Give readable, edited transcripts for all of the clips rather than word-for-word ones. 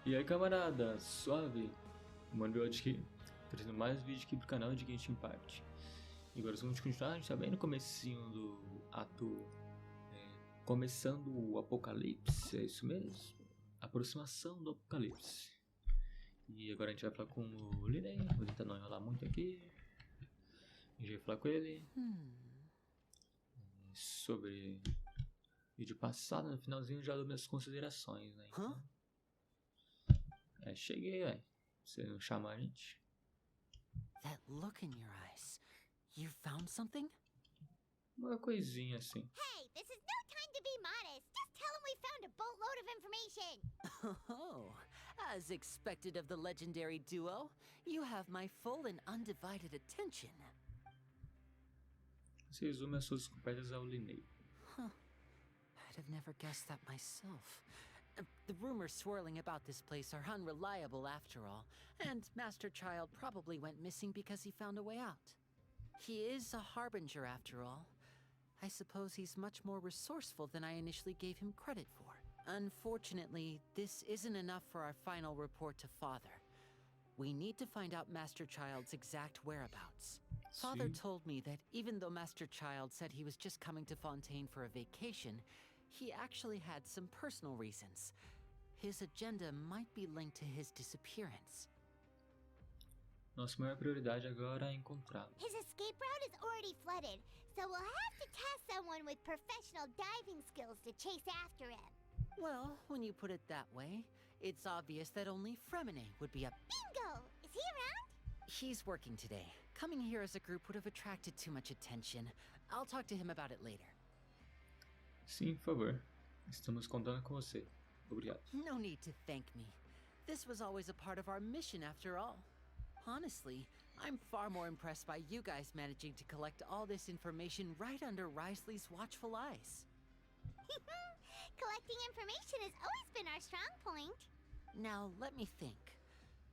E aí, camarada, suave? ManoBigodi aqui, trazendo mais vídeo aqui pro canal de Genshin parte. E agora vamos continuar, a gente tá bem no comecinho do ato, começando o apocalipse, é isso mesmo? Aproximação do apocalipse. E agora a gente vai falar com o Lirei, vou tentar não enrolar muito aqui. A gente vai falar com ele sobre o vídeo passado, no finalzinho já dou minhas considerações, né? Então, cheguei, velho. Você não chama a gente? That look in your eyes. You found something? Uma coisinha assim. Hey, this is no time to be modest. Just tell him we found a boatload of information. Oh, as expected of the legendary duo, you have my full and undivided attention. Você resume as suas descobertas ao Linei. I'd have never guessed that myself. The rumors swirling about this place are unreliable after all, and Master Child probably went missing because he found a way out. He is a harbinger after all. I suppose he's much more resourceful than I initially gave him credit for. Unfortunately, this isn't enough for our final report to Father. We need to find out Master Child's exact whereabouts. Father told me that even though Master Child said he was just coming to Fontaine for a vacation, he actually had some personal reasons. His agenda might be linked to his disappearance. Nossa maior prioridade agora é encontrá-lo. His escape route is already flooded, so we'll have to task someone with professional diving skills to chase after him. Well, when you put it that way, it's obvious that only Fremine would be up. Bingo! Is he around? He's working today. Coming here as a group would have attracted too much attention. I'll talk to him about it later. Sim, por favor. Estamos contando com você. Obrigado. No need to thank me. This was always a part of our mission after all. Honestly, I'm far more impressed by you guys managing to collect all this information right under Risley's watchful eyes. Collecting information has always been our strong point. Now, let me think.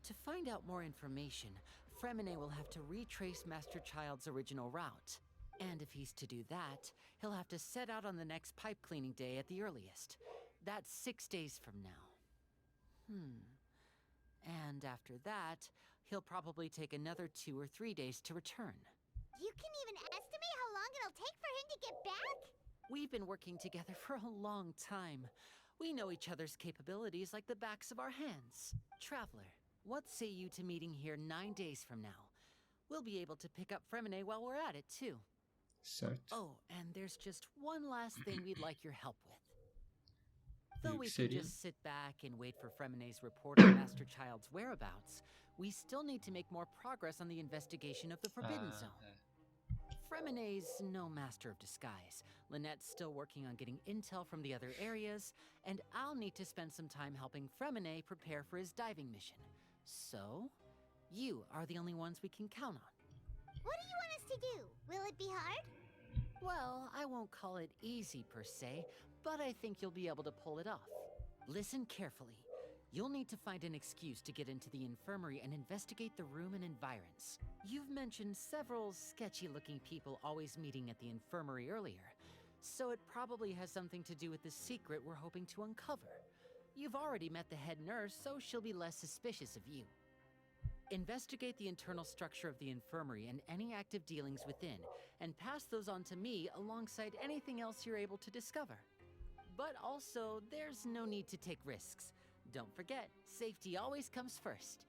To find out more information, Fremine will have to retrace Master Child's original route. And if he's to do that, he'll have to set out on the next pipe cleaning day at the earliest. That's 6 days from now. And after that, he'll probably take another 2 or 3 days to return. You can even estimate how long it'll take for him to get back? We've been working together for a long time. We know each other's capabilities like the backs of our hands. Traveler, what say you to meeting here 9 days from now? We'll be able to pick up Fremine while we're at it, too. Certo. Oh, and there's just one last thing we'd like your help with. Though o we que can seria? just sit back and wait for Fremine's report on Master Child's whereabouts, we still need to make more progress on the investigation of the Forbidden Zone. Fremine's no master of disguise. Lynette's still working on getting intel from the other areas, and I'll need to spend some time helping Fremine prepare for his diving mission. So, you are the only ones we can count on. What do you want us to do? Will it be hard? Well, I won't call it easy per se, but I think you'll be able to pull it off. Listen carefully. You'll need to find an excuse to get into the infirmary and investigate the room and environs. You've mentioned several sketchy-looking people always meeting at the infirmary earlier, so it probably has something to do with the secret we're hoping to uncover. You've already met the head nurse, so she'll be less suspicious of you. Investigate the internal structure of the infirmary and any active dealings within, and pass those on to me alongside anything else you're able to discover. But also, there's no need to take risks. Don't forget, safety always comes first.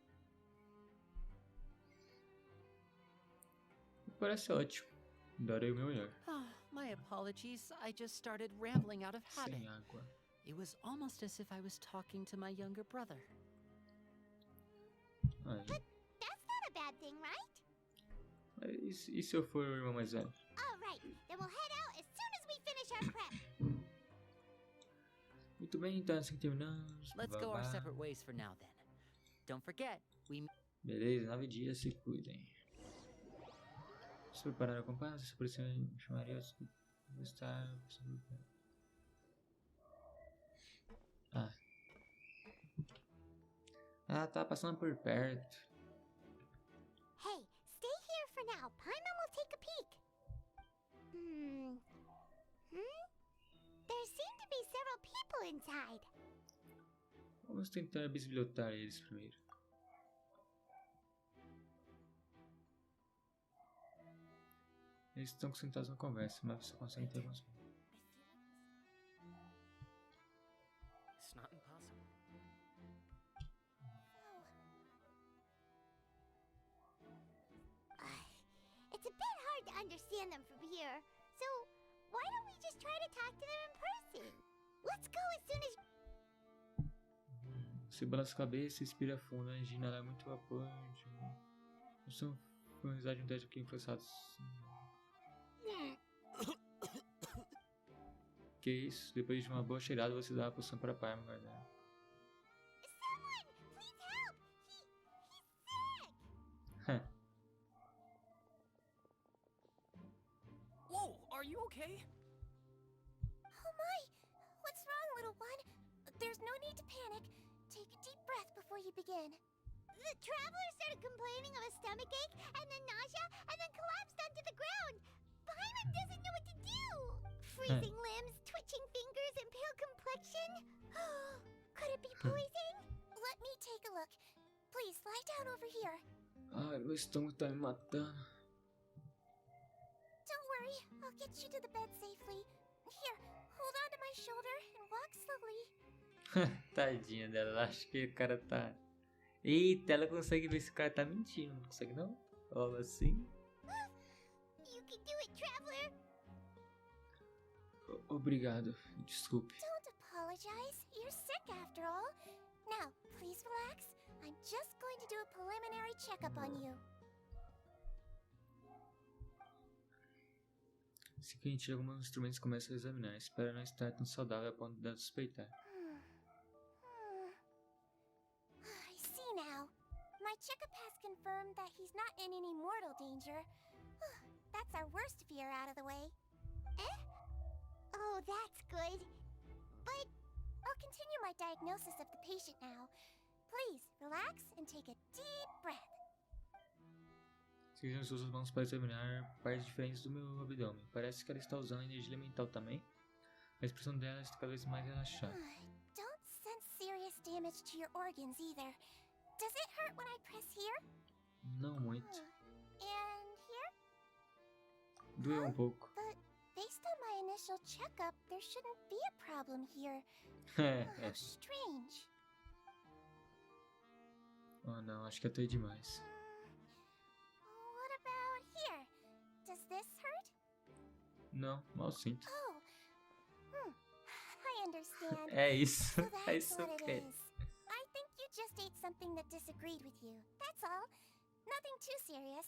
Parece ótimo. Darei o meu melhor. My apologies, I just started rambling out of habit. Sem água. It was almost as if I was talking to my younger brother. Aí. But that's not a bad thing, right? E se eu for o irmão mais velho? All right, then we'll head out as soon as we finish our prep. Muito bem, então assim que terminamos. Let's go our Babá. separate ways for now then. Don't forget, we... Beleza, 9 dias, se cuidem. Se preparar a compasso, se por isso eu chamaria de estar. Tá passando por perto. Hey, stay here for now. Paimon will take a peek. There seem to be several people inside. Vamos tentar bisbilhotar eles primeiro. Eles estão concentrados na conversa, mas você consegue ter algumas... It's not impossible. It's a bit hard to understand them from here. So, why don't we just try to talk to them in person? Let's go as soon as... Você balança a cabeça e expira fundo, a Gina é muito vapante. Não são amizade um teste aqui influenciados. Que isso? Depois de uma boa cheirada, você dá a poção para Parma guardar. Someone, please help! He's sick! Whoa, are you okay? Oh my! What's wrong, little one? There's no need to panic. Take a deep breath before you begin. The traveler started complaining of a stomachache, and then nausea, and then collapsed onto the ground. Paimon doesn't know what to do! Freezing limbs, twitching fingers, and pale complexion? Could it be poison? Let me take a look. Please, lie down over here. Ai, meu estômago tá me matando. Don't worry, I'll get you to the bed safely. Here, hold on to my shoulder and walk slowly. Tadinha dela, ela acha que o cara tá... Eita, ela consegue ver se o cara tá mentindo, não consegue não? Algo assim. You can do it, traveler. Obrigado, desculpe. Don't apologize. You're sick after all. Now, please relax. I'm just going to do a preliminary checkup on you. Assim que a gente tira alguns instrumentos e começa a examinar, espera não estar tão saudável a ponto de suspeitar. I see now. My checkup has confirmed that he's not in any mortal danger. That's our worst fear out of the way. Eh? Oh, that's good. But I'll continue my diagnosis of the patient now. Please, relax and take a deep breath. Seguindo suas mãos para examinar partes diferentes do meu abdômen. Parece que ela está usando energia elemental também. A expressão dela está cada vez mais relaxada. Don't sense serious damage to your organs either. Does it hurt when I press here? Não muito. And here? Doeu um pouco. But based on my initial checkup, there shouldn't be a problem here. How strange. Oh não, acho que eu tô demais. What about here? Does this hurt? Não, mal sinto. Oh. I understand. É isso. So É that's isso what que it is. I think you just ate something that disagreed with you. That's all. Nothing too serious.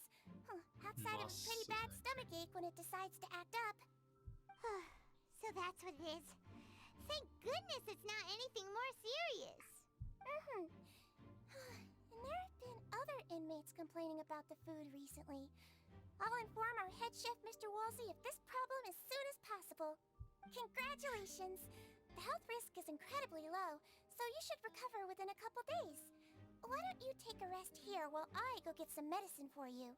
Outside of a pretty bad stomachache when it decides to act up. So that's what it is. Thank goodness it's not anything more serious. And there have been other inmates complaining about the food recently. I'll inform our head chef, Mr. Wolsey, of this problem as soon as possible. Congratulations! The health risk is incredibly low, so you should recover within a couple days. Why don't you take a rest here while I go get some medicine for you?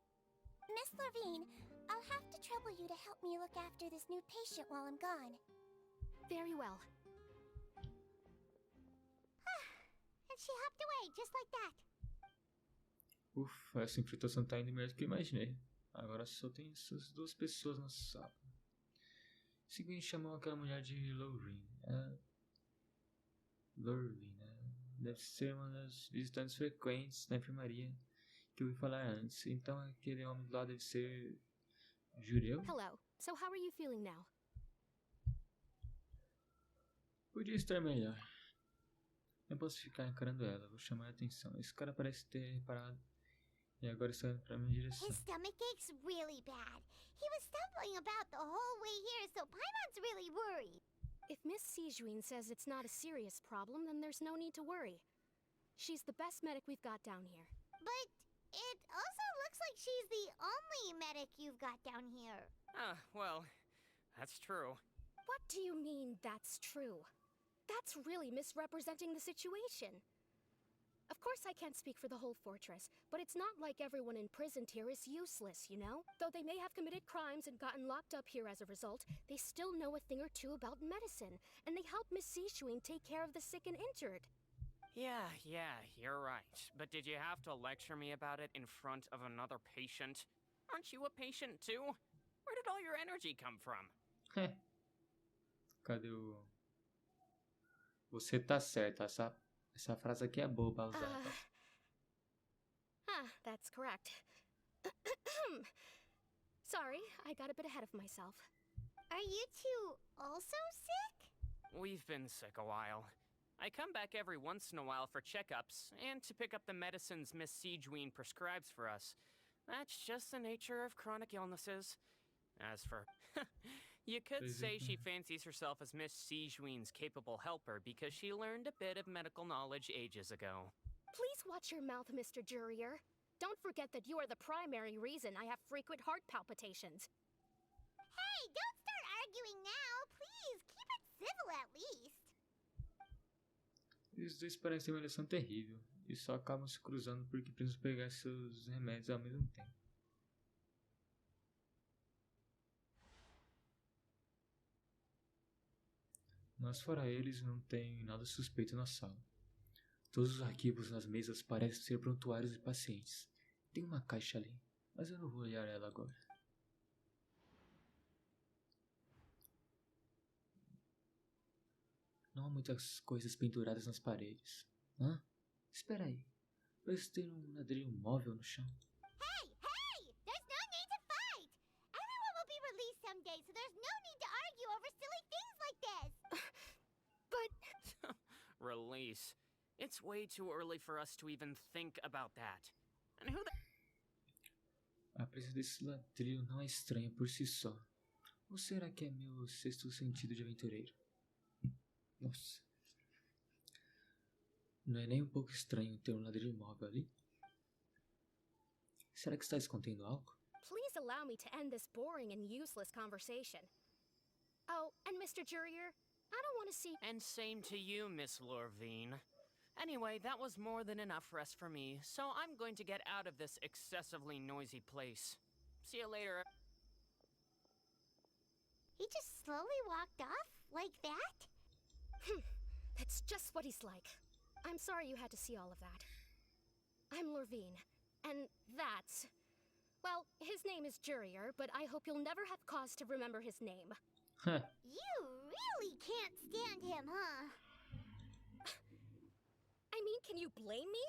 Miss Levine, I'll have to trouble you to help me look after this new patient while I'm gone. Very well. And she hopped away, just like that. Ufa, essa infiltração tá indo melhor do que eu imaginei. Agora só tem essas duas pessoas na sala. Seguinte, chamou aquela mulher de Lorraine. Lorraine, né? Deve ser uma das visitantes frequentes na enfermaria que eu ouvi falar antes. Então aquele homem do lado deve ser judeu? Hello. So how are you feeling now? Podia estar melhor. Não posso ficar encarando ela, vou chamar a atenção. Esse cara parece ter reparado e agora está indo pra minha direção. His stomachache's really bad. He was stumbling about the whole way here, so Paimon's really worried. If Miss Sijuin says it's not a serious problem, then there's no need to worry. She's the best medic we've got down here. But it also looks like she's the only medic you've got down here. Well, that's true. What do you mean, that's true? That's really misrepresenting the situation. Of course I can't speak for the whole fortress, but it's not like everyone imprisoned here is useless, you know? Though they may have committed crimes and gotten locked up here as a result, they still know a thing or two about medicine, and they help Miss Sishuin take care of the sick and injured. Yeah, you're right. But did you have to lecture me about it in front of another patient? Aren't you a patient too? Where did all your energy come from? Cadê o... Você tá certo. Essa frase aqui é boa pra usar, rapaz. That's correct. Sorry, I got a bit ahead of myself. Are you two also sick? We've been sick a while. I come back every once in a while for checkups, and to pick up the medicines Miss Siegeween prescribes for us. That's just the nature of chronic illnesses. As for... you could say she fancies herself as Miss Siegeween's capable helper because she learned a bit of medical knowledge ages ago. Please watch your mouth, Mr. Jurier. Don't forget that you are the primary reason I have frequent heart palpitations. Hey, don't start arguing now, please. Keep it civil at least. Os dois parecem uma lição terrível e só acabam se cruzando porque precisam pegar seus remédios ao mesmo tempo. Mas fora eles, não tem nada suspeito na sala. Todos os arquivos nas mesas parecem ser prontuários de pacientes. Tem uma caixa ali, mas eu não vou olhar ela agora. Não há muitas coisas penduradas nas paredes. Hã? Espera aí. Parece ter um ladrilho móvel no chão. Hey! There's no need to fight! Everyone will be released someday, so there's no need to argue over silly things like this! But... Release. It's way too early for us to even think about that. And who the... A presença desse ladrilho não é estranha por si só. Ou será que é meu sexto sentido de aventureiro? Nossa. Não é nem um pouco estranho ter um ladrilho móvel ali? Será que está escondendo algo? Please allow me to end this boring and useless conversation. Oh, and Mr. Jurier, I don't want to see... And same to you, Miss Lorvine. Anyway, that was more than enough rest for me, so I'm going to get out of this excessively noisy place. See you later. He just slowly walked off like that? That's just what he's like. I'm sorry you had to see all of that. I'm Lorvine, and that's... Well, his name is Jurier, but I hope you'll never have cause to remember his name. You really can't stand him, huh? I mean, can you blame me?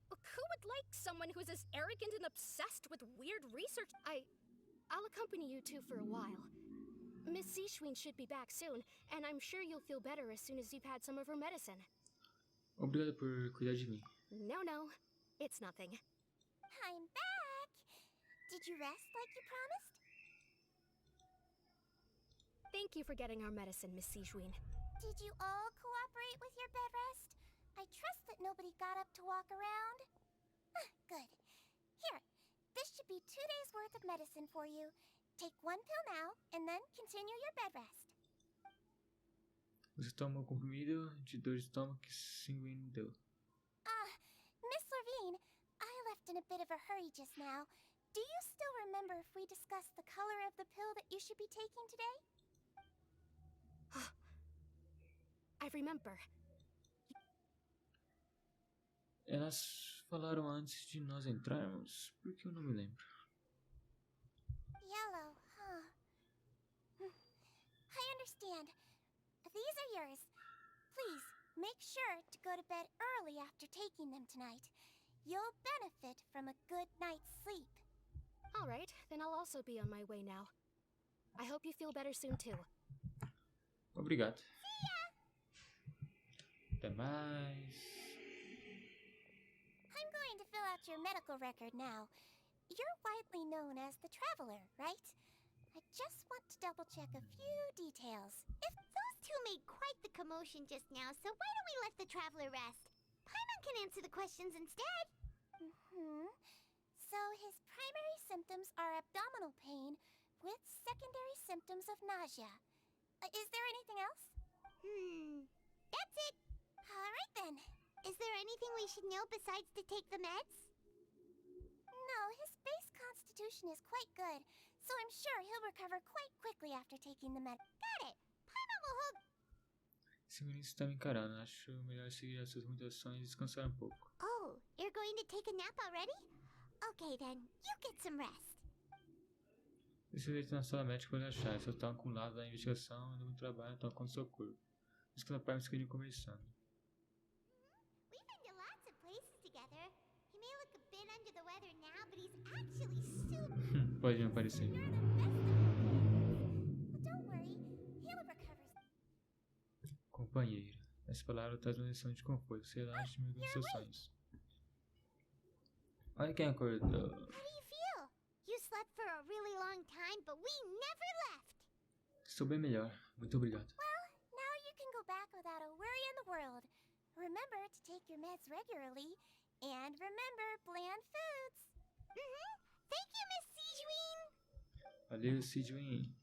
Who would like someone who's as arrogant and obsessed with weird research? I'll accompany you two for a while. Miss Siegeween should be back soon, and I'm sure you'll feel better as soon as you've had some of her medicine. Obrigado por cuidar de mim. No, it's nothing. I'm back! Did you rest like you promised? Thank you for getting our medicine, Miss Siegeween. Did you all cooperate with your bed rest? I trust that nobody got up to walk around. Good. Here, this should be 2 days' worth of medicine for you. Take 1 pill now, and then continue your bed rest. Você toma um comprimido de dor de estômago que Siegeween me deu. Miss Lorvine, I left in a bit of a hurry just now. Do you still remember if we discussed the color of the pill that you should be taking today? I remember. Elas falaram antes de nós entrarmos, porque eu não me lembro. Yellow, huh? I understand. These are yours. Please, make sure to go to bed early after taking them tonight. You'll benefit from a good night's sleep. All right, then I'll also be on my way now. I hope you feel better soon too. Obrigado. See ya! Até mais. I'm going to fill out your medical record now. You're widely known as the Traveler, right? I just want to double-check a few details. If those two made quite the commotion just now, so why don't we let the Traveler rest? Paimon can answer the questions instead. So his primary symptoms are abdominal pain with secondary symptoms of nausea. Is there anything else? That's it. All right then. Is there anything we should know besides to take the meds? No, his base constitution is quite good, so I'm sure he'll recover quite quickly after taking the med. Got it. Paimon will hold... Segurança está me encarando. Acho melhor seguir as suas recomendações e descansar um pouco. Oh, you're going to take a nap already? Okay then, you get some rest. Esse jeito na sala médica pode achar. Eu só estava acumulado da investigação e do muito trabalho, então conta o seu corpo. Diz que na parte nós queríamos conversando. We've been to lots of places together. He may look a bit under the weather now, but he's actually super. Pode me aparecer. You're the best of friends. Well, don't worry, he'll recover. Companheiro. Essa palavra traz uma lição de conforto. Você relaxa-me dos seus sonhos. Olha quem acordou. How do you feel? You slept for a really long time, but we never left. Estou bem melhor. Muito obrigado. Well, now you can go back without a worry in the world. Remember to take your meds regularly, and remember bland foods. Thank you, Miss Sijuin. Valeu, Sidwin.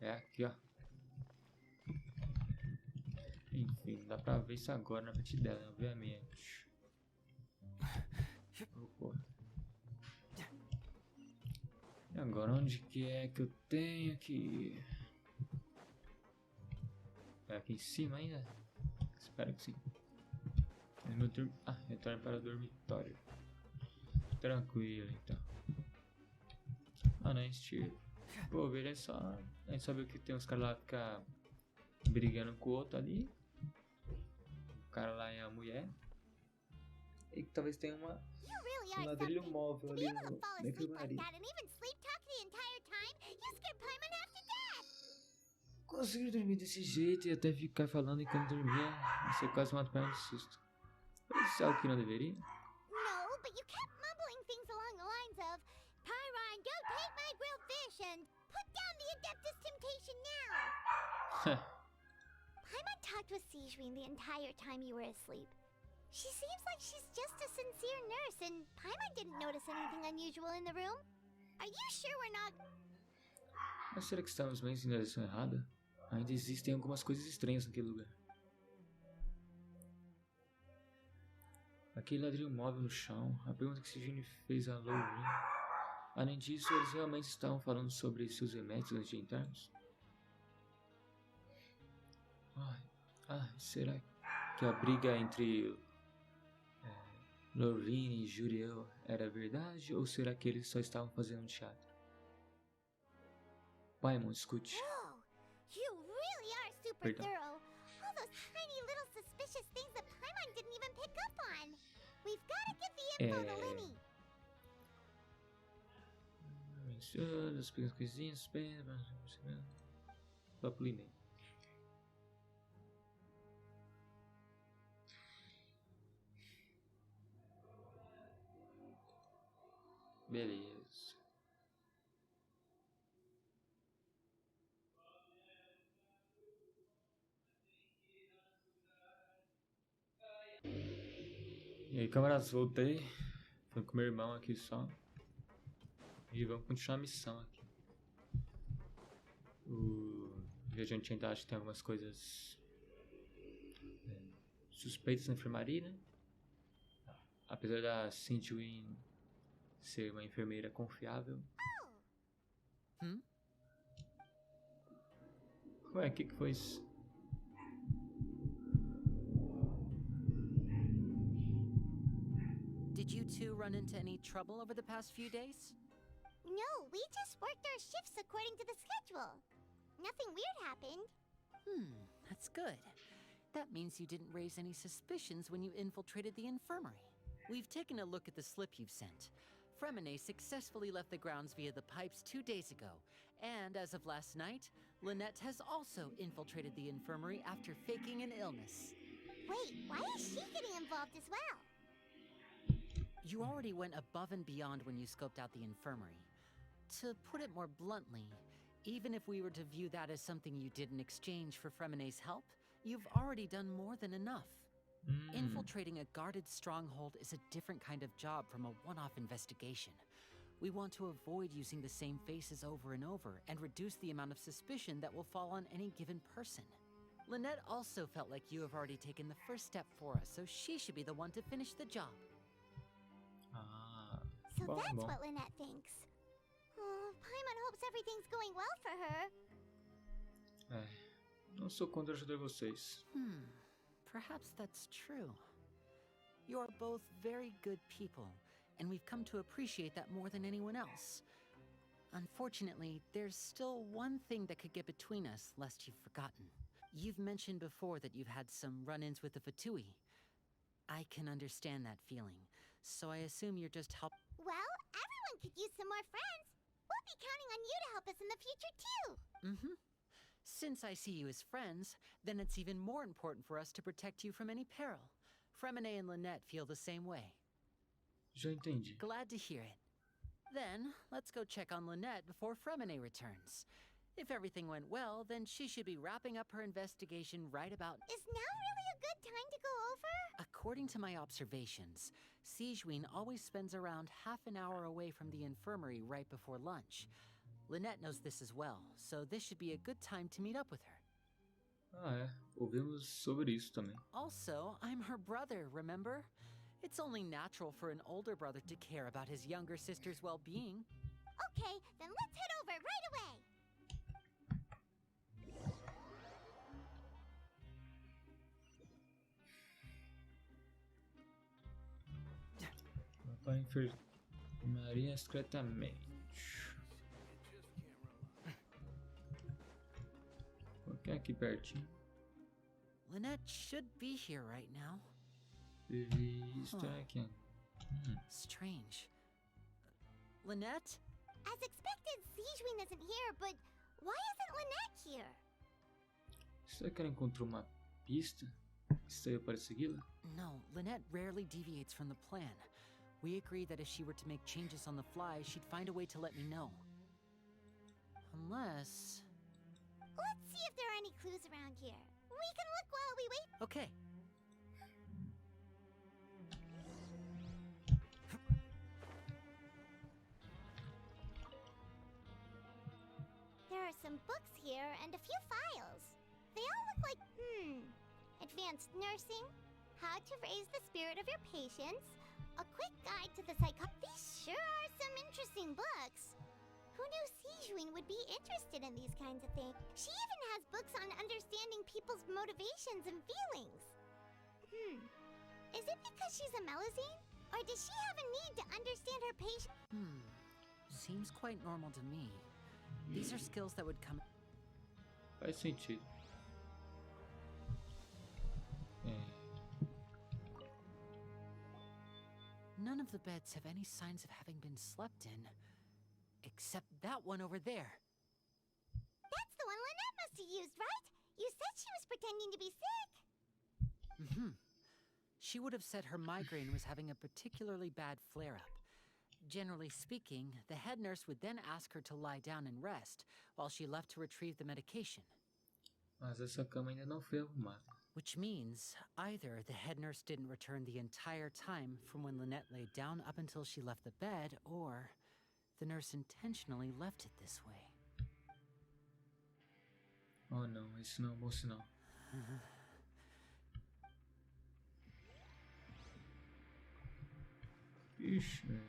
É aqui, ó. Enfim, dá pra ver isso agora na frente dela, obviamente. Oh. E agora, onde que é que eu tenho que ir? É aqui em cima ainda? Espero que sim. Retorno para o dormitório. Tranquilo, então. Ah, não, Steve. Pô, beleza, só... A gente sabe que tem uns caras lá que ficam brigando com o outro ali. O cara lá é a mulher. E que talvez tenha uma... You really um are ladrilho something. móvel To ali be able no... to fall na asleep like enfermaria. that and even sleep talk the entire time, you scared Paimon half to death. Conseguir dormir desse jeito e até ficar falando enquanto dormia. Você quase mata o pai de susto. Isso é algo que não deveria? No, but you kept mumbling things along the lines of, Pyron, go take my grilled fish and put down the Adeptus Temptation now. Paimon talked with Sijuin the entire time you were asleep. She seems like she's just a sincere nurse, and Paimon didn't notice anything unusual in the room. Are you sure we're not... Mas será que estamos bem na direção errada? Ainda existem algumas coisas estranhas naquele lugar. Aquele ladrilho móvel no chão, a pergunta que Sidney fez a Lauren. Além disso, eles realmente estavam falando sobre seus remédios antes de entrarmos? Será que a briga entre Lauren e Juriel era verdade? Ou será que eles só estavam fazendo um teatro? Paimon, escute. Whoa, you really are super Perdão. thorough. All those tiny little suspicious things that Paimon didn't even pick up on. We've got to give the info to Linny. Menciona as pequenas coisinhas, papo Linny. Beleza. E aí, camaradas, voltei. Fui com meu irmão aqui só. E vamos continuar a missão aqui. O viajante ainda acha que tem algumas coisas suspeitas na enfermaria, né? Apesar da Sidwin ser uma enfermeira confiável. Ué, o que foi isso? Did you two run into any trouble over the past few days? No, we just worked our shifts according to the schedule. Nothing weird happened. That's good. That means you didn't raise any suspicions when you infiltrated the infirmary. We've taken a look at the slip you've sent. Fremine successfully left the grounds via the pipes 2 days ago, and as of last night, Lynette has also infiltrated the infirmary after faking an illness. Wait, why is she getting involved as well? You already went above and beyond when you scoped out the infirmary. To put it more bluntly, even if we were to view that as something you did in exchange for Fremine's help, you've already done more than enough. Infiltrating a guarded stronghold is a different kind of job from a one-off investigation. We want to avoid using the same faces over and over and reduce the amount of suspicion that will fall on any given person. Lynette also felt like you have already taken the first step for us, so she should be the one to finish the job. So that's what Lynette thinks. Paimon hopes everything's going well for her. Não sou contra ajudar vocês. Perhaps that's true. You're both very good people, and we've come to appreciate that more than anyone else. Unfortunately, there's still one thing that could get between us, lest you've forgotten. You've mentioned before that you've had some run-ins with the Fatui. I can understand that feeling, so I assume you're just Well, everyone could use some more friends. We'll be counting on you to help us in the future, too. Since I see you as friends, then it's even more important for us to protect you from any peril. Fremine and Lynette feel the same way. Já entendi. Glad to hear it. Then, let's go check on Lynette before Fremine returns. If everything went well, then she should be wrapping up her investigation right about... Is now really a good time to go over? According to my observations, Sigewinne always spends around half an hour away from the infirmary right before lunch. Lynette knows this as well, so this should be a good time to meet up with her. Ouvimos sobre isso também. Also, I'm her brother, remember? It's only natural for an older brother to care about his younger sister's well-being. Okay, then let's head over right away. Para a enfermaria secretamente. Quem é aqui pertinho? Lynette should be here right now. Visto aqui. Strange. Lynette? As expected, Sigewinne isn't here, but why isn't Lynette here? Será que ela encontrou uma pista? Saiu para segui-la? No, Lynette rarely deviates from the plan. We agreed that if she were to make changes on the fly, she'd find a way to let me know. Unless... Let's see if there are any clues around here. We can look while we wait. Okay. There are some books here and a few files. They all look like, advanced nursing, how to raise the spirit of your patients, a quick guide to the These sure are some interesting books. Who knew Sigewinne would be interested in these kinds of things? She even has books on understanding people's motivations and feelings. Is it because she's a Melusine? Or does she have a need to understand her patient? Seems quite normal to me. These are skills that would come... Faz sentido. None of the beds have any signs of having been slept in. Except that one over there. That's the one Lynette must have used, right? You said she was pretending to be sick. She would have said her migraine was having a particularly bad flare-up. Generally speaking, the head nurse would then ask her to lie down and rest, while she left to retrieve the medication. Mas essa cama ainda não foi arrumada. Which means, either the head nurse didn't return the entire time from when Lynette laid down up until she left the bed, or the nurse intentionally left it this way. Oh não, isso não é um bom sinal. Ixi.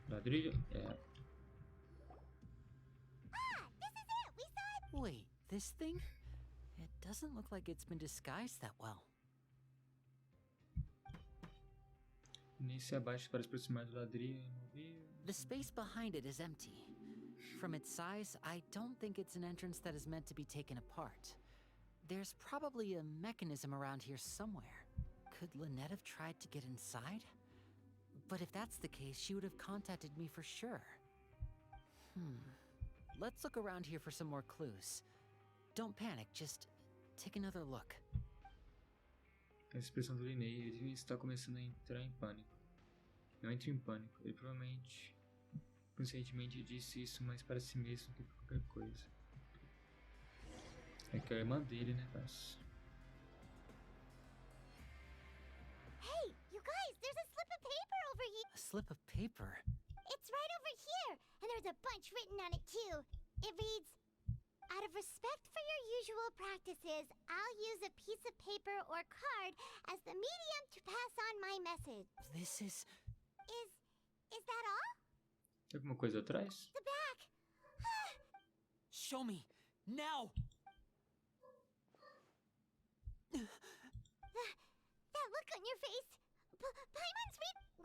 Ladrilho? This is it! We saw it! Wait, this thing? It doesn't look like it's been disguised that well. Nem se abaixa para se aproximar do ladrilho imovível. The space behind it is empty. From its size, I don't think it's an entrance that is meant to be taken apart. There's probably a mechanism around here somewhere. Could Lynette have tried to get inside? But if that's the case, she would have contacted me for sure. Let's look around here for some more clues. Don't panic, just take another look. A expressão do Linei, ele está começando a entrar em pânico. Não entre em pânico, ele provavelmente conscientemente disse isso mais para si mesmo do que qualquer coisa. É que a irmã dele, né, parça? Hey, you guys, there's a slip of paper over here. A slip of paper? It's right over here, and there's a bunch written on it too. It reads, out of respect for your usual practices, I'll use a piece of paper or card as the medium to pass on my message. This is... Is that all? Tem alguma coisa atrás? The back! Show me! Now! That look on your face! Paimon's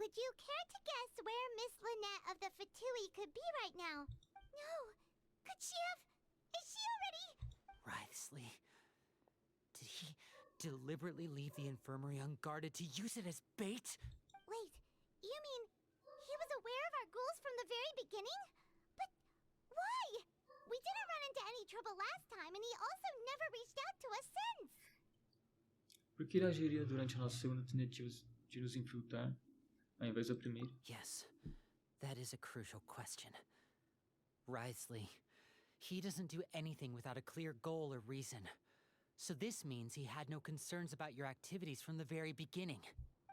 Would you care to guess where Miss Lynette of the Fatui could be right now? No. Could she have... Is she already... Writhsley. Did he deliberately leave the infirmary unguarded to use it as bait? Wait, you mean he was aware of our goals from the very beginning? But why? We didn't run into any trouble last time, and he also never reached out to us since. Por que ele agiria durante a nossa segunda tentativa de nos infiltrar, ao invés da primeira? Yes, that is a crucial question. Writhsley, he doesn't do anything without a clear goal or reason. So this means he had no concerns about your activities from the very beginning.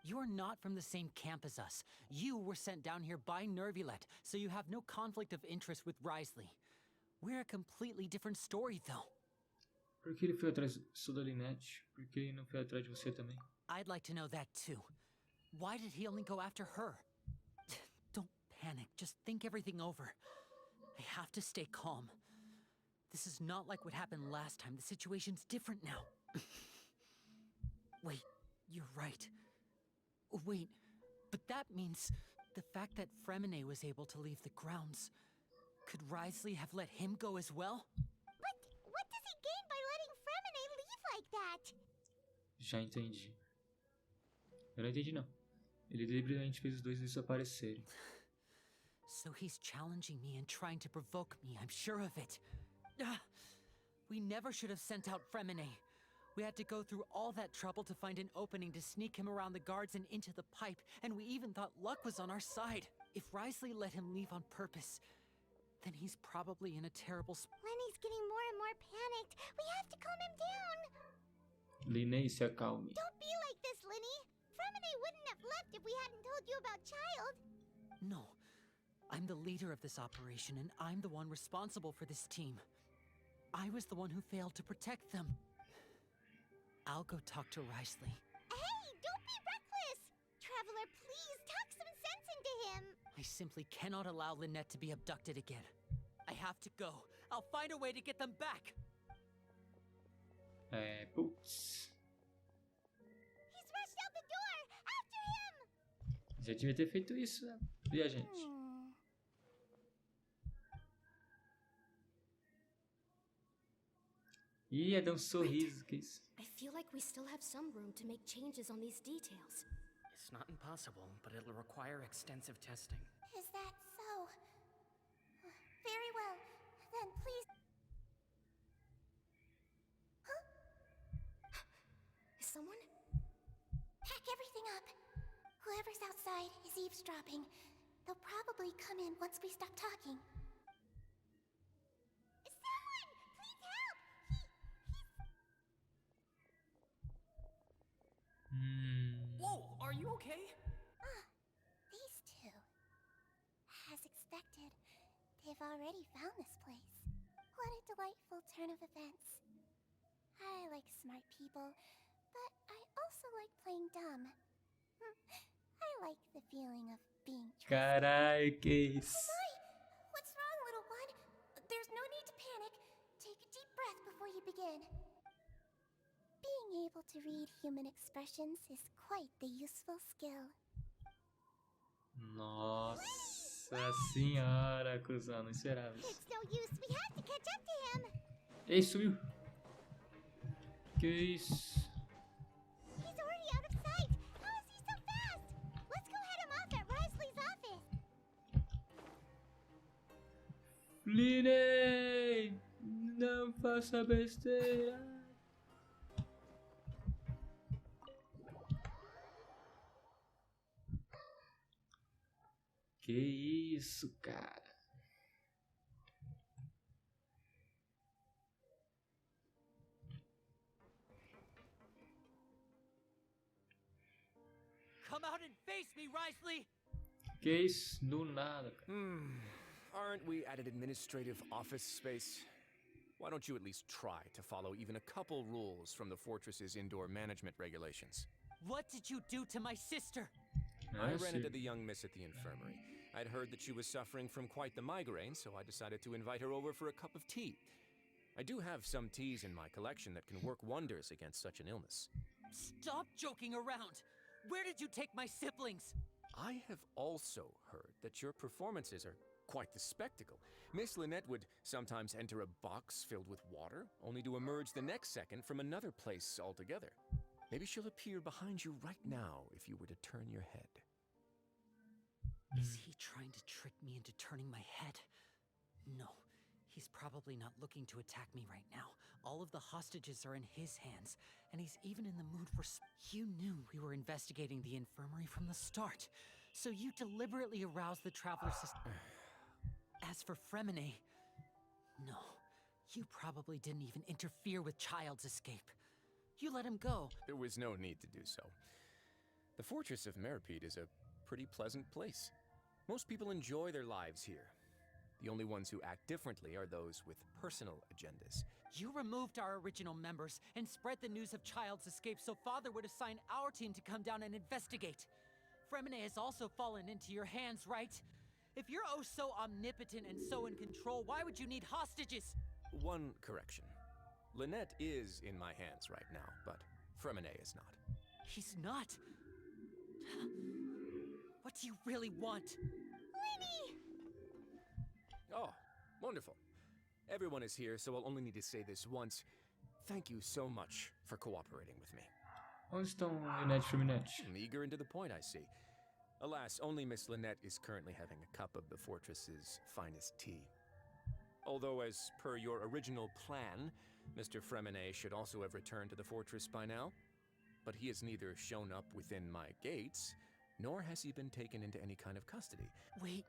You're not from the same camp as us. You were sent down here by Nervulet, so you have no conflict of interest with Writhsley. We're a completely different story, though. Por que ele foi atrás só da Lynette? Por que ele não foi atrás de você também? I'd like to know that, too. Why did he only go after her? Don't panic. Just think everything over. I have to stay calm. This is not like what happened last time. The situation's different now. Wait, you're right. Wait, but that means the fact that Fremine was able to leave the grounds. Could Writhsley have let him go as well? But what does he gain by letting Fremine leave like that? Já entendi. Eu não entendi, não. Ele deliberadamente fez os dois desaparecerem. So he's challenging me and trying to provoke me, I'm sure of it. We never should have sent out Fremine. We had to go through all that trouble to find an opening to sneak him around the guards and into the pipe, and we even thought luck was on our side. If Writhsley let him leave on purpose, then he's probably in a terrible spot. Lenny's getting more and more panicked. We have to calm him down. Linei, se acalme. Don't be like this, Lenny. Fremine wouldn't have left if we hadn't told you about Child. No. I'm the leader of this operation, and I'm the one responsible for this team. I was the one who failed to protect them. I'll go talk to Writhsley. Hey, don't be reckless! Traveler, please talk some sense into him. I simply cannot allow Lynette to be abducted again. I have to go. I'll find a way to get them back. Putz. He's rushed out the door! After him! Já devia ter feito isso, né? Viajante. Ih, deu um sorriso, que isso? I feel like we still have some room to make changes on these details. It's not impossible, but it'll require extensive testing. Is that so? Very well. Then please... Huh? Is someone? Pack everything up. Whoever's outside is eavesdropping. They'll probably come in once we stop talking. Someone! Please help! Whoa, are you okay? These two. As expected, they've already found this place. What a delightful turn of events. I like smart people, but I also like playing dumb. I like the feeling of being trusted. Caralho, que isso? My! What's wrong, little one? There's no need to panic. Take a deep breath before you begin. Being able to read human expressions is quite the useful skill. Nossa senhora, cuzão, não esperava isso. It's no use. We have to catch up to him. Ei, sumiu. Que isso? He's already out of sight. How is he so fast? Let's go head him off at Writhsley's office. Linei! Não faça besteira. Que isso, cara? Come out and face me, Writhsley! Que isso? Do nada, cara. Aren't we at an administrative office space? Why don't you at least try to follow even a couple rules from the fortress's indoor management regulations? What did you do to my sister? I ran into the young miss at the infirmary, I'd heard that she was suffering from quite the migraine, so I decided to invite her over for a cup of tea. I do have some teas in my collection that can work wonders against such an illness. Stop joking around! Where did you take my siblings? I have also heard that your performances are quite the spectacle. Miss Lynette would sometimes enter a box filled with water, only to emerge the next second from another place altogether. Maybe she'll appear behind you right now if you were to turn your head. Is he trying to trick me into turning my head? No, he's probably not looking to attack me right now. All of the hostages are in his hands, and he's even in the mood for You knew we were investigating the infirmary from the start, so you deliberately aroused the Traveler system. As for Fremine, no, you probably didn't even interfere with Child's escape. You let him go. There was no need to do so. The fortress of Meripede is a pretty pleasant place. Most people enjoy their lives here. The only ones who act differently are those with personal agendas. You removed our original members and spread the news of Child's escape so Father would assign our team to come down and investigate. Fremine has also fallen into your hands, right? If you're oh so omnipotent and so in control, why would you need hostages? One correction. Lynette is in my hands right now, but Fremine is not. He's not. What do you really want? Linny! Oh, wonderful. Everyone is here, so I'll only need to say this once. Thank you so much for cooperating with me. Onde estão Lynette e Fruminette? Eager and to the point, I see. Alas, only Miss Lynette is currently having a cup of the fortress's finest tea. Although, as per your original plan, Mr. Fremine should also have returned to the fortress by now. But he has neither shown up within my gates, nor has he been taken into any kind of custody. Wait,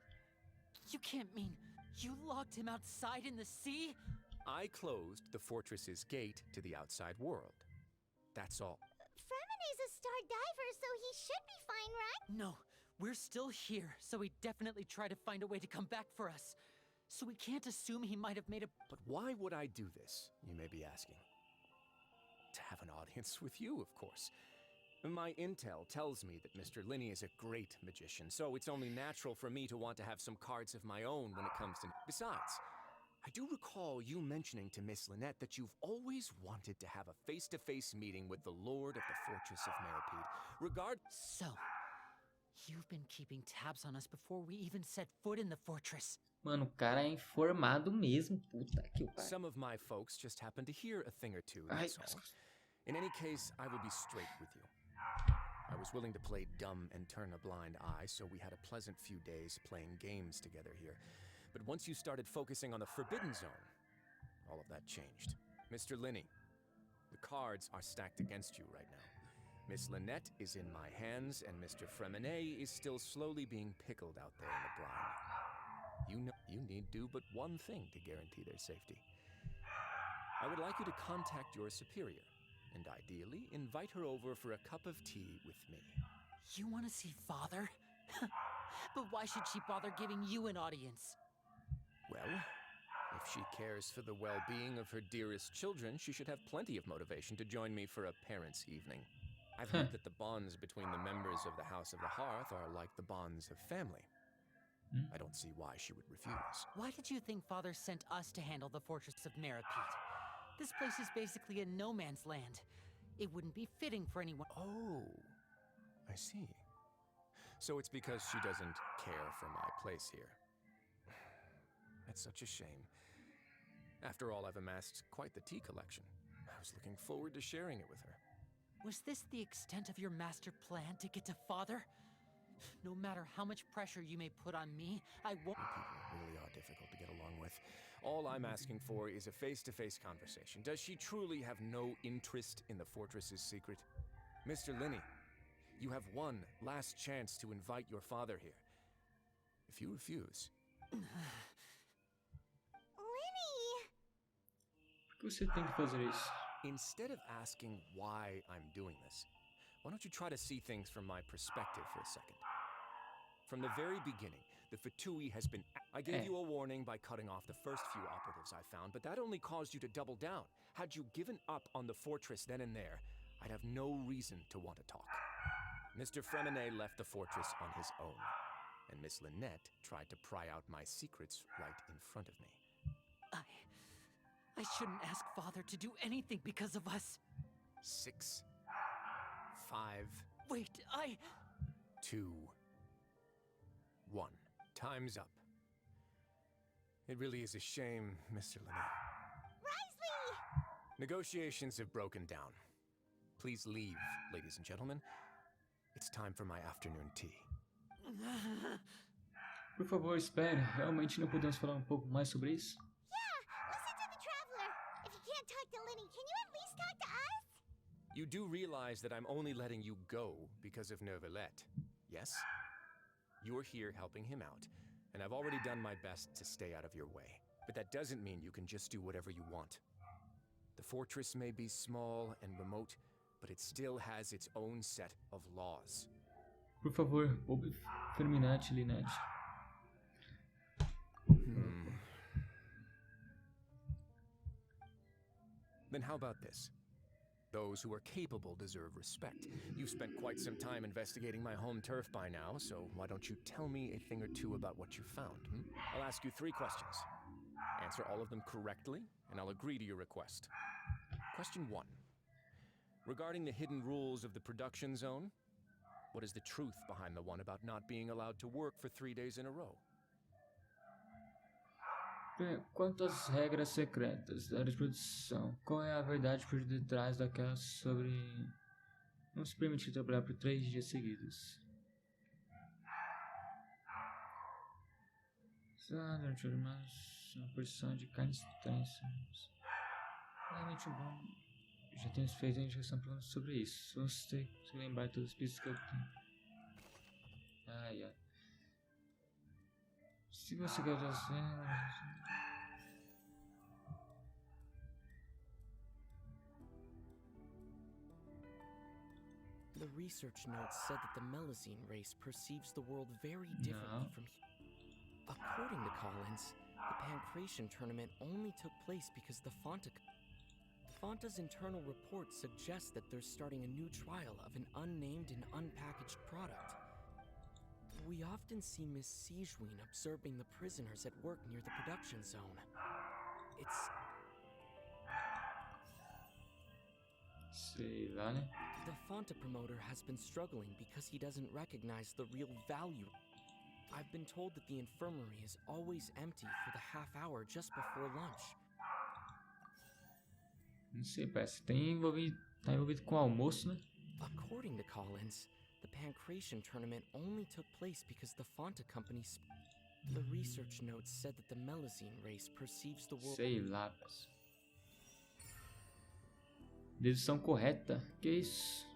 you can't mean you locked him outside in the sea? I closed the fortress's gate to the outside world. That's all. Fremine's a star diver, so he should be fine, right? No, we're still here, so he definitely tried to find a way to come back for us. So we can't assume he might have made a... But why would I do this, you may be asking? To have an audience with you, of course. My intel tells me that Mr. Linny is a great magician, so it's only natural for me to want to have some cards of my own when it comes to... Besides, I do recall you mentioning to Miss Lynette that you've always wanted to have a face-to-face meeting with the Lord of the Fortress of Meripede. So, you've been keeping tabs on us before we even set foot in the fortress. Mano, o cara é informado mesmo. Puta que pariu. Some of my folks just happen to hear a thing or two, that's all. In any case, I will be straight with you. I was willing to play dumb and turn a blind eye, so we had a pleasant few days playing games together here. But once you started focusing on the Forbidden Zone, all of that changed. Mr. Linny, the cards are stacked against you right now. Miss Lynette is in my hands, and Mr. Fremine is still slowly being pickled out there in the brine. You know, you need do but one thing to guarantee their safety. I would like you to contact your superior, and ideally invite her over for a cup of tea with me. You want to see Father? But why should she bother giving you an audience? Well, if she cares for the well-being of her dearest children, she should have plenty of motivation to join me for a parents' evening. I've heard that the bonds between the members of the House of the Hearth are like the bonds of family. I don't see why she would refuse. Why did you think Father sent us to handle the Fortress of Meripede? This place is basically a no man's land. It wouldn't be fitting for anyone. Oh, I see. So it's because she doesn't care for my place here. That's such a shame. After all, I've amassed quite the tea collection. I was looking forward to sharing it with her. Was this the extent of your master plan to get to Father? No matter how much pressure you may put on me, I won't... People really are difficult to get along with. All I'm asking for is a face-to-face conversation. Does she truly have no interest in the fortress's secret? Mr. Linny, you have one last chance to invite your father here. If you refuse... Linny! Por que você tem que fazer isso? Instead of asking why I'm doing this, why don't you try to see things from my perspective for a second? From the very beginning, the Fatui has been... I gave you a warning by cutting off the first few operatives I found, but that only caused you to double down. Had you given up on the fortress then and there, I'd have no reason to want to talk. Mr. Fremine left the fortress on his own. and Miss Lynette tried to pry out my secrets right in front of me. I shouldn't ask Father to do anything because of us. 6, 5, Wait, 2, 1. Time's up. It really is a shame, Mr. Lynette. Risley! Negotiations have broken down. Please leave, ladies and gentlemen. It's time for my afternoon tea. Por favor, espere. Realmente não podemos falar pouco mais sobre isso? Yeah, listen to the traveler. If you can't talk to Linny, can you at least talk to us? You do realize that I'm only letting you go because of Neuvillette, yes? You're here helping him out, and I've already done my best to stay out of your way. But that doesn't mean you can just do whatever you want. The fortress may be small and remote, but it still has its own set of laws. Por favor, terminate, Lynette. Then how about this? Those who are capable deserve respect. You've spent quite some time investigating my home turf by now, so why don't you tell me a thing or two about what you found? I'll ask you 3 questions. Answer all of them correctly, and I'll agree to your request. Question 1. Regarding the hidden rules of the production zone, what is the truth behind the one about not being allowed to work for 3 days in a row? Quanto às regras secretas da área de produção, qual é a verdade por detrás daquela sobre não se permitir trabalhar por 3 dias seguidos? Durante uma porção de carne extensas. Realmente bom. Já temos feito a indicação sobre isso. Vamos ter que lembrar todas as pistas que eu tenho. Se você quer fazer... The research notes said that the Melazine race perceives the world very differently from... According to Collins, the Pancration tournament only took place because Fonta's internal reports suggest that they're starting a new trial of an unnamed and unpackaged product. We often see Miss Sigewin observing the prisoners at work near the production zone. Sei lá, né? The Fonta promoter has been struggling because he doesn't recognize the real value. I've been told that the infirmary is always empty for the half hour just before lunch. Não sei, parece que tá envolvido com almoço, né? According to Collins, the Pancration tournament only took place because the Fonta company... The research notes said that the Melazine race perceives the world... Sei lá, parceiro. Dedução correta? Que isso?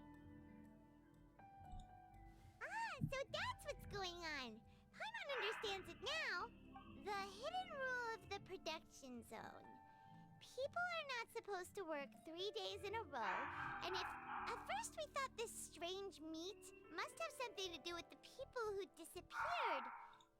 So that's what's going on. Paimon understands it now. The hidden rule of the production zone. People are not supposed to work 3 days in a row, and if at first we thought this strange meat must have something to do with the people who disappeared,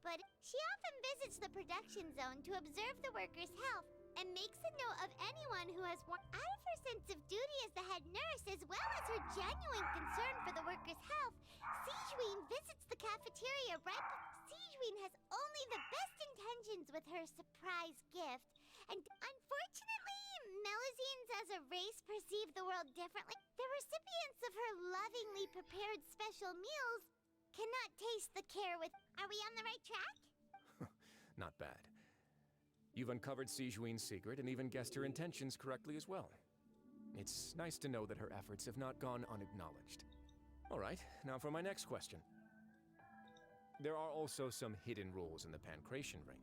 but she often visits the production zone to observe the workers' health and makes a note of anyone who has out of her sense of duty as the head nurse, as well as her genuine concern for the workers' health. Sigewin visits the cafeteria Sigewin has only the best intentions with her surprise gift, and unfortunately, Melazines as a race perceive the world differently. The recipients of her lovingly prepared special meals cannot taste the care with... Are we on the right track? Not bad. You've uncovered Sigewin's secret and even guessed her intentions correctly as well. It's nice to know that her efforts have not gone unacknowledged. All right, now for my next question. There are also some hidden rules in the Pancration ring,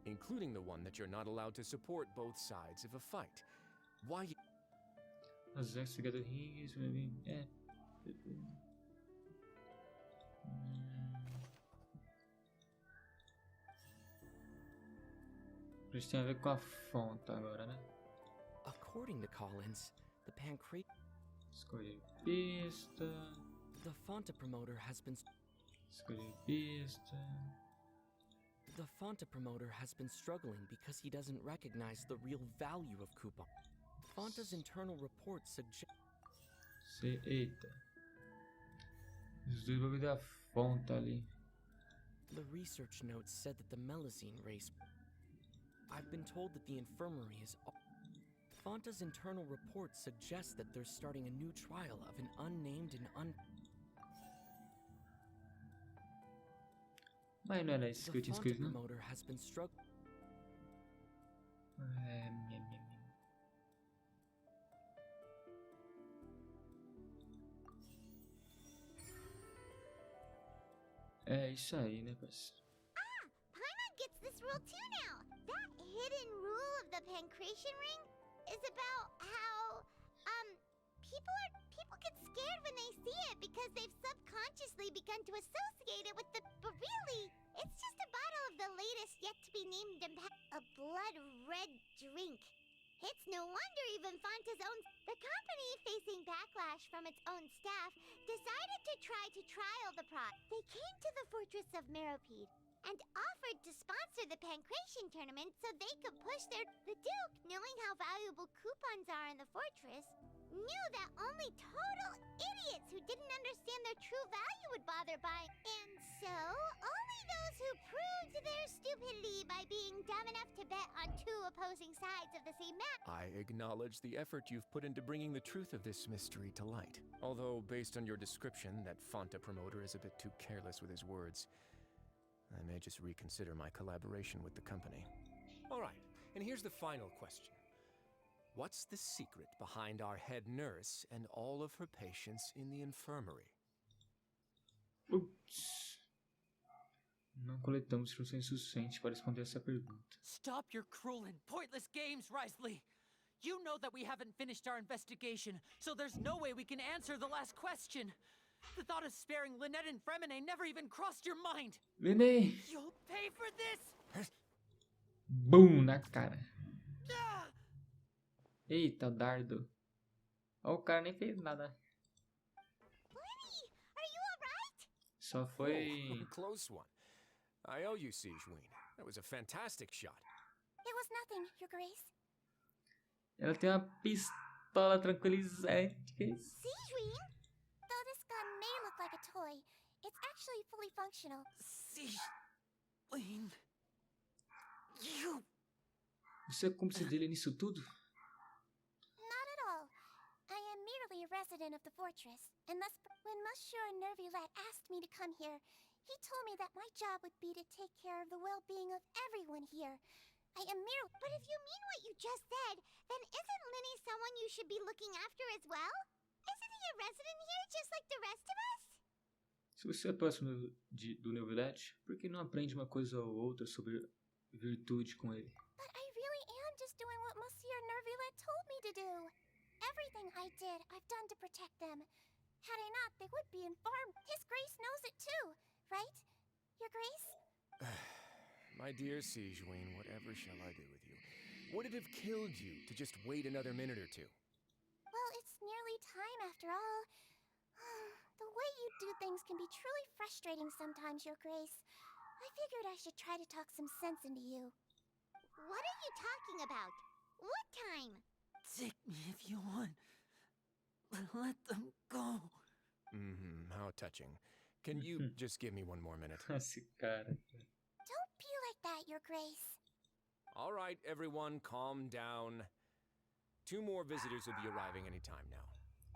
including the one that you're not allowed to support both sides of a fight. Why? As ex together he is maybe Isso tem a ver com a fonte agora, né? According to Collins, the Pancration... Escolher pista. The Fonta promoter has been... Escolher pista. The Fonta promoter has been struggling because he doesn't recognize the real value of coupon. Fonta's internal reports suggest... Eita. Os dois bagulho da fonte ali. The research notes said that the Melusine race... I've been told that the infirmary is... Fanta's internal report suggests that they're starting a new trial of an unnamed and Mas não era isso que eu tinha escrito, não? promoter has been struggling. É isso aí, né, parceiro? Paimon gets this rule too now. That hidden rule of the pancreation ring is about how, people get scared when they see it because they've subconsciously begun to associate it with but really, it's just a bottle of the latest yet to be named a blood red drink. It's no wonder even Fanta's the company, facing backlash from its own staff, decided to try to trial the product. They came to the fortress of Meropide and offered to sponsor the pancreation tournament so they could push the Duke, knowing how valuable coupons are in the fortress, knew that only total idiots who didn't understand their true value would bother buying. And so, only those who proved their stupidity by being dumb enough to bet on two opposing sides of the same map. I acknowledge the effort you've put into bringing the truth of this mystery to light. Although, based on your description, that Fanta promoter is a bit too careless with his words. I may just reconsider my collaboration with the company. All right, and here's the final question. What's the secret behind our head nurse and all of her patients in the infirmary? Ups. Não coletamos instruções suficientes para responder essa pergunta. Stop your cruel and pointless games, Risley! You know that we haven't finished our investigation, so there's no way we can answer the last question. The thought of sparing Lynette and Fremine never even crossed your mind. Lene! You'll pay for this! Boom na cara. Ah! Eita, dardo. Ó, o cara nem fez nada. Lenny, are you alright? Só foi... Oh, close one. I owe you, Sigeween. That was a fantastic shot. It was nothing, Your Grace. Ela tem uma pistola tranquilizante. Sigeween? Though this gun may look like a toy, it's actually fully functional. Sigeween... You... Você é cúmplice dele nisso tudo? Not at all. I am merely a resident of the fortress, and thus when Monsieur Nervulette asked me to come here, he told me that my job would be to take care of the well-being of everyone here. I am merely... But if you mean what you just said, then isn't Linny someone you should be looking after as well? Isn't he a resident here just like the rest of us? Se você é próximo do Nervulette, por que não aprende uma coisa ou outra sobre virtude com ele? But I really am just doing what Monsieur Nervulette told me to do. Everything I did, I've done to protect them. Had I not, they would be informed. His Grace knows it too, right? Your Grace? My dear Sigeween, whatever shall I do with you? Would it have killed you to just wait another minute or two? Well, it's nearly time after all. The way you do things can be truly frustrating sometimes, Your Grace. I figured I should try to talk some sense into you. What are you talking about? What time? Take me if you want. Let them go. How touching. Can you just give me one more minute? Esse cara. Don't be like that, Your Grace. All right, everyone, calm down. 2 more visitors will be arriving any time now.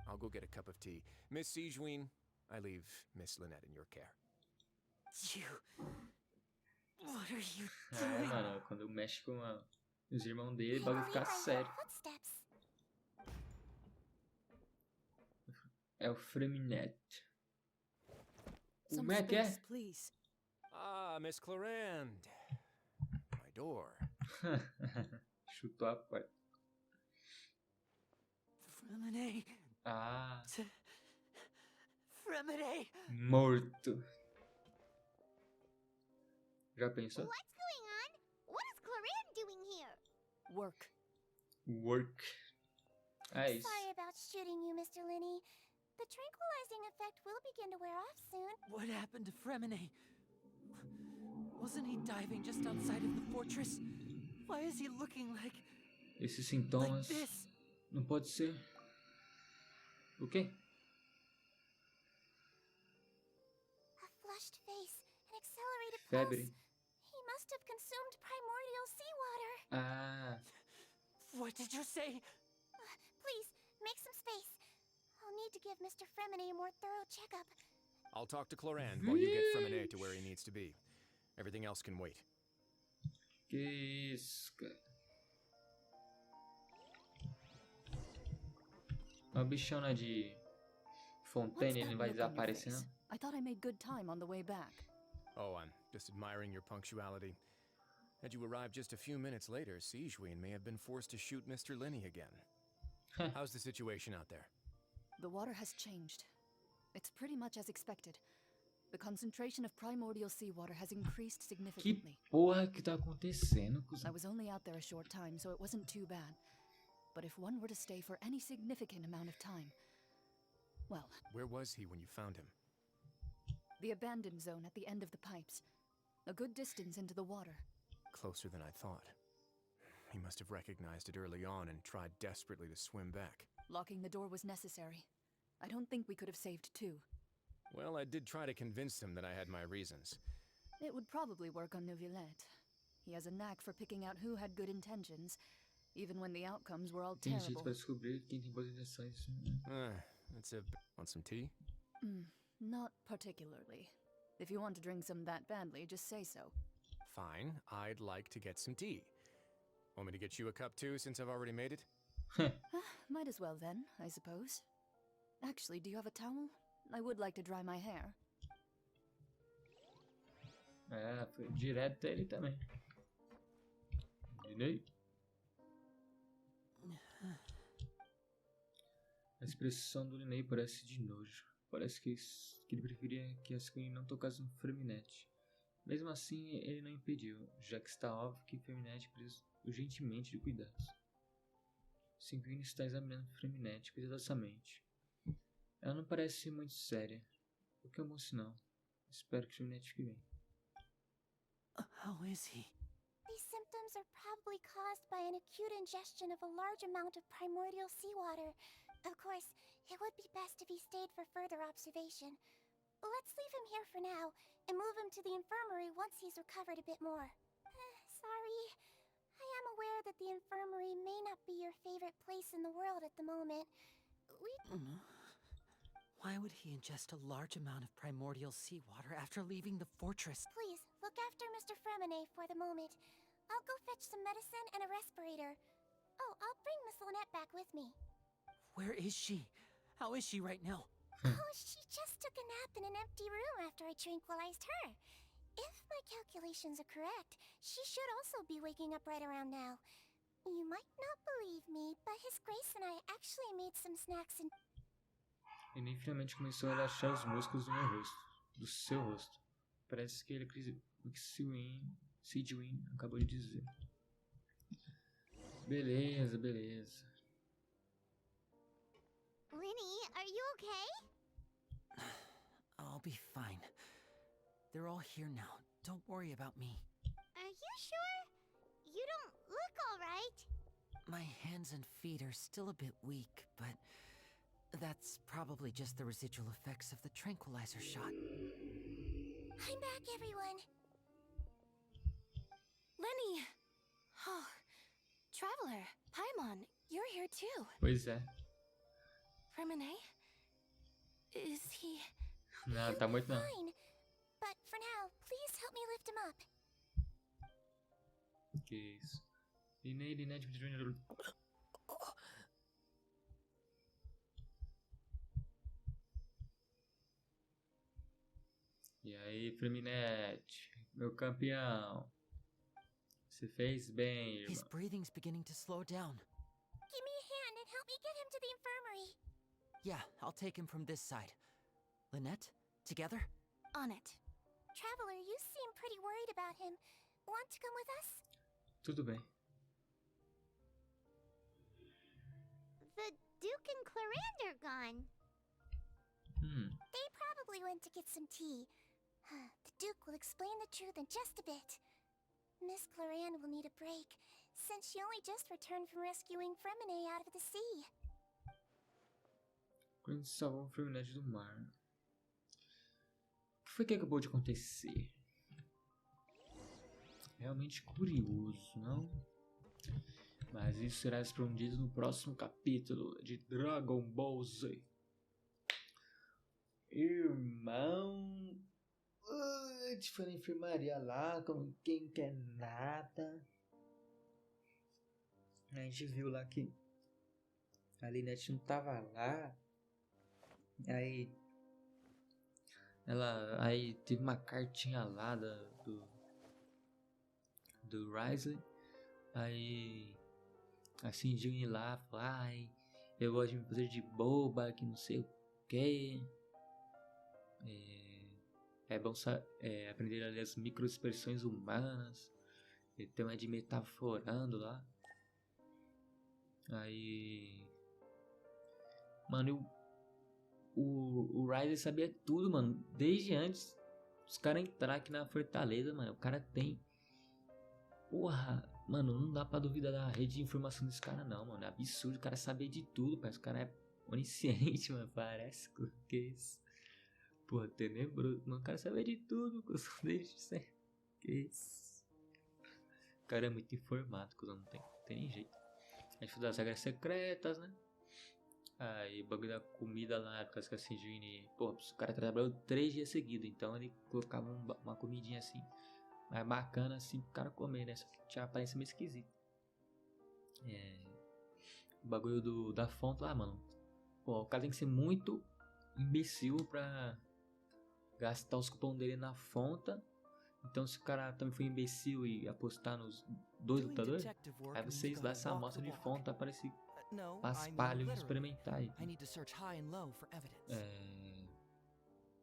I'll go get a cup of tea. Miss Sigeween, I leave Miss Lynette in your care. You... What are you É, doing? mano, quando mexe com os irmãos dele, o bagulho fica sério. Footsteps. É o Freminette. Some Como é que é? space, please. Ah, Miss Clarande. My door. Chutou a porta. Fremine... Ah, Fremine... morto. Já pensou? What's going on? What is Clarande doing here? Work. Work. É isso. Sorry about shooting you, Mr. Linny. The tranquilizing effect will begin to wear off soon. What happened to Fremine? Wasn't he diving just outside of the fortress? Why is he looking like Esses sintomas this? não pode ser. O quê? A flushed face, an accelerated Febre. He must have consumed primordial seawater. Ah, What did you say? Please, make some space. I'll need to give Mr. Fremine a more thorough checkup. I'll talk to Clorand while you get Fremine to where he needs to be. Everything else can wait. que isso, cara. Uma bichona de fontaine, ele não vai desaparecer, não? I thought I made good time on the way back. Oh, I'm just admiring your punctuality. Had you arrived just a few minutes later, Sigewinne may have been forced to shoot Mr. Linny again. How's the situation out there? The water has changed. It's pretty much as expected. The concentration of primordial seawater has increased Que significantly. porra que tá acontecendo, I was only out there a short time, so it wasn't too bad. But if one were to stay for any significant amount of time, well... Where was he when you found him? The abandoned zone at the end of the pipes. A good distance into the water. Closer than I thought. He must have recognized it early on and tried desperately to swim back. Locking the door was necessary. I don't think we could have saved two. Well, I did try to convince him that I had my reasons. It would probably work on Neuvillette. He has a knack for picking out who had good intentions, even when the outcomes were all Tem jeito terrible. pra descobrir quem tem boas intenções. That's a... Want some tea? Not particularly. If you want to drink some that badly, just say so. Fine, I'd like to get some tea. Want me to get you a cup too, since I've already made it? Might as well then, I suppose. Actually, do you have a towel? I would like to dry my hair. É, foi direto até ele também. Dinei. A expressão do Linei parece de nojo. Parece que ele preferia que a Sigewinne não tocasse no Freminette. Mesmo assim, ele não impediu, já que está óbvio que Freminette precisa urgentemente de cuidados. Sigewinne está examinando Freminette cuidadosamente. Ela não parece muito séria, o que é um bom sinal. Espero que Freminette fique bem. How is he? These symptoms are probably caused by an acute ingestion of a large amount of primordial seawater. Of course, it would be best if he stayed for further observation. Let's leave him here for now, and move him to the infirmary once he's recovered a bit more. Sorry. I am aware that the infirmary may not be your favorite place in the world at the moment. Why would he ingest a large amount of primordial seawater after leaving the fortress? Please, look after Mr. Fremine for the moment. I'll go fetch some medicine and a respirator. Oh, I'll bring Miss Lynette back with me. Where is she? How is she right now? Oh, she just took a nap in an empty room after I tranquilized her. If my calculations are correct, she should also be waking up right around now. You might not believe me, but His Grace and I actually made some snacks and... E nem finalmente começou a relaxar os músculos do meu rosto, do seu rosto. Parece que ele acredita o que Sigewinne acabou de dizer. Beleza, beleza. Linny, are you okay? I'll be fine. They're all here now. Don't worry about me. Are you sure? You don't look all right. My hands and feet are still a bit weak, but that's probably just the residual effects of the tranquilizer shot. I'm back, everyone. Lenny! Oh, Traveler, Paimon, you're here too. Pois é. Fremine? Is he... Não, tá muito não. Fine. But for now, please help me lift him up. Que isso. Linette pediu. E aí, Freminette, meu campeão. Você fez bem, His irmão. breathing's beginning to slow down. Give me a hand and help me get him to the infirmary. Yeah, I'll take him from this side. Lynette, together? On it. Traveler, you seem pretty worried about him. Want to come with us? Tudo bem. The Duke and Clorand are gone. They probably went to get some tea. The Duke will explain the truth in just a bit. Miss Clorand will need a break, since she only just returned from rescuing Fremine out of the sea. Quando salvou o Freminette do mar. O que foi que acabou de acontecer? realmente curioso, não? Mas isso será respondido no próximo capítulo de Dragon Ball Z. Irmão, a gente foi na enfermaria lá, como quem quer nada. A gente viu lá que a Linette não tava lá. Aí teve uma cartinha lá do Risley. Aí assim de ir lá, falar, ai, eu gosto de me fazer de boba, que não sei o que. É bom aprender a ler as microexpressões humanas. Ele tem uma de metaforando lá. Aí, mano, o Ryder sabia tudo, mano. Desde antes os caras entrar aqui na fortaleza, mano. O cara tem... Porra, mano, não dá pra duvidar da rede de informação desse cara, não, mano. É absurdo o cara saber de tudo, parece que o cara é onisciente, mano. Parece que é isso. Porra, tenebroso. Mano, o cara sabe de tudo, cuzão, desde sempre. Que isso. O cara é muito informado, cuzão, não tem nem jeito. A gente fez as regras secretas, né? Aí o bagulho da comida lá, por causa que a Sindrine... Pô, o cara trabalhou 3 dias seguidos, então ele colocava uma comidinha assim, mais bacana assim pro cara comer, né? Só que tinha uma aparência meio esquisita. O bagulho da fonte lá, mano. Pô, o cara tem que ser muito imbecil pra gastar os cupons dele na fonte. Então se o cara também foi imbecil e apostar nos 2 lutadores, aí vocês dão essa amostra de fonte pra aparecer paspalho e experimentar aí.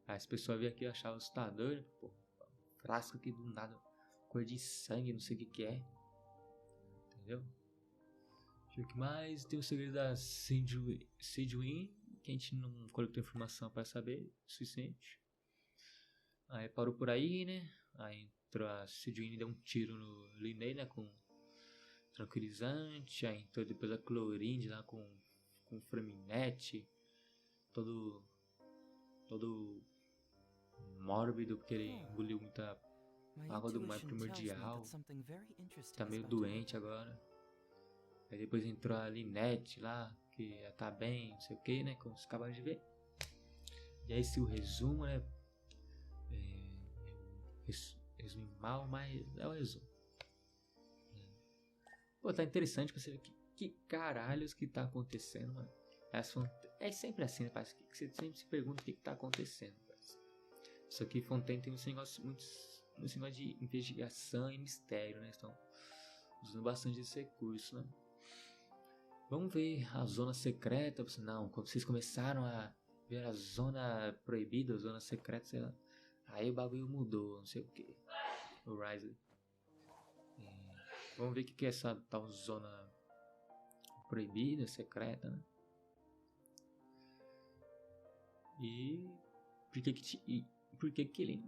Aí as pessoas viam aqui e achavam assustador, pô, frasco aqui do nada, cor de sangue, não sei o que é. Entendeu? Deixa eu ver o que mais. Tem o segredo da Sidwin, que a gente não coletou informação pra saber o suficiente. Aí parou por aí, né? Aí entrou a Sidwin e deu um tiro no Linney, né? Com tranquilizante. Aí entrou depois a Chlorinde lá com Framinete. Todo mórbido, porque ele engoliu muita água do mar primordial. Tá meio doente agora. Aí depois entrou a Linette lá, que já tá bem, não sei o que, né? Como vocês acabaram de ver. E aí se o resumo, né? Resume mal, mas é o resumo. Pô, tá interessante pra você ver que caralhos que tá acontecendo, mano. É sempre assim, né? Parece que você sempre se pergunta o que tá acontecendo. Parece. Isso aqui, Fontaine, tem um negócio de investigação e mistério, né? Estão usando bastante esse recurso, né? Vamos ver a zona secreta. Não, quando vocês começaram a ver a zona proibida, a zona secreta, sei lá. Aí o bagulho mudou, não sei o que. O Risley. Vamos ver o que é essa tal zona proibida, secreta, né? E por que ele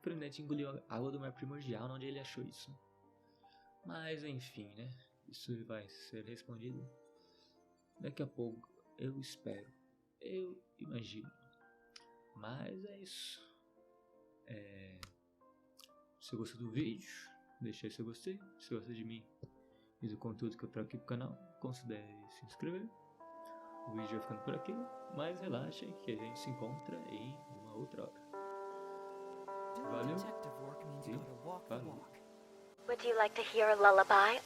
Frenet engoliu a água do mar primordial? Onde ele achou isso? Mas enfim, né? Isso vai ser respondido daqui a pouco. Eu espero. Eu imagino. Mas é isso. Se gostou do vídeo, deixa aí seu gostei. Se gosta de mim e do conteúdo que eu trago aqui pro canal, considere se inscrever. O vídeo vai ficando por aqui, mas relaxa que a gente se encontra em uma outra hora. Valeu e falou. Would you like to hear a lullaby?